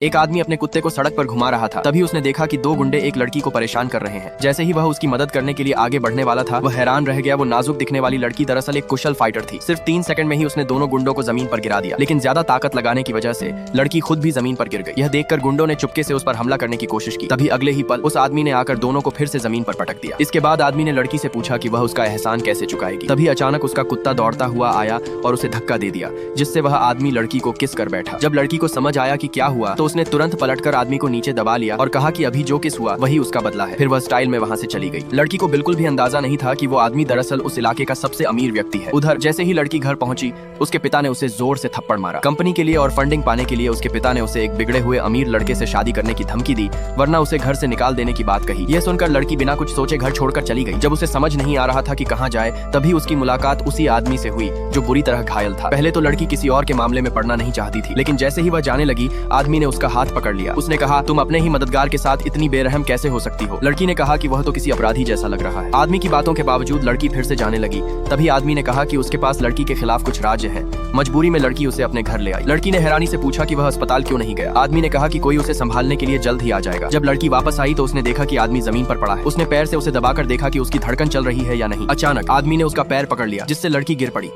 एक आदमी अपने कुत्ते को सड़क पर घुमा रहा था। तभी उसने देखा कि दो गुंडे एक लड़की को परेशान कर रहे हैं। जैसे ही वह उसकी मदद करने के लिए आगे बढ़ने वाला था, वह हैरान रह गया। वो नाजुक दिखने वाली लड़की दरअसल एक कुशल फाइटर थी। सिर्फ 3 सेकंड में ही उसने दोनों गुंडों को जमीन पर गिरा दिया, लेकिन ज्यादा ताकत लगाने की वजह से लड़की खुद भी जमीन पर गिर गई। यह देखकर गुंडों ने चुपके से उस पर हमला करने की कोशिश की। तभी अगले ही पल उस आदमी ने आकर दोनों को फिर से जमीन पर पटक दिया। इसके बाद आदमी ने लड़की से पूछा कि वह उसका एहसान कैसे चुकाएगी। तभी अचानक उसका कुत्ता दौड़ता हुआ आया और उसे धक्का दे दिया, जिससे वह आदमी लड़की को किस कर बैठा। जब लड़की को समझ आया कि क्या हुआ, तो उसने तुरंत पलटकर आदमी को नीचे दबा लिया और कहा कि अभी जो किस हुआ वही उसका बदला है। फिर वह स्टाइल में वहां से चली गई। लड़की को बिल्कुल भी अंदाजा नहीं था कि वो आदमी दरअसल उस इलाके का सबसे अमीर व्यक्ति है। उधर जैसे ही लड़की घर पहुंची, उसके पिता ने उसे जोर से थप्पड़ मारा। कंपनी के लिए और फंडिंग पाने के लिए उसके पिता ने उसे एक बिगड़े हुए अमीर लड़के से शादी करने की धमकी दी, वरना उसे घर से निकाल देने की बात कही। यह सुनकर लड़की बिना कुछ सोचे घर छोड़कर चली गई। जब उसे समझ नहीं आ रहा था कि कहां जाए, तभी उसकी मुलाकात उसी आदमी से हुई जो बुरी तरह घायल था। पहले तो लड़की किसी और के मामले में पड़ना नहीं चाहती थी, लेकिन जैसे ही वह जाने लगी, आदमी ने उसका हाथ पकड़ लिया। उसने कहा, तुम अपने ही मददगार के साथ इतनी बेरहम कैसे हो सकती हो। लड़की ने कहा कि वह तो किसी अपराधी जैसा लग रहा है। आदमी की बातों के बावजूद लड़की फिर से जाने लगी। तभी आदमी ने कहा कि उसके पास लड़की के खिलाफ कुछ राज्य है। मजबूरी में लड़की उसे अपने घर ले आई। लड़की ने हैरानी से पूछा कि वह अस्पताल क्यों नहीं गया। आदमी ने कहा कि कोई उसे संभालने के लिए जल्द ही आ जाएगा। जब लड़की वापस आई तो उसने देखा कि आदमी जमीन पर पड़ा है। उसने पैर से उसे दबाकर देखा कि उसकी धड़कन चल रही है या नहीं। अचानक आदमी ने उसका पैर पकड़ लिया, जिससे लड़की गिर पड़ी।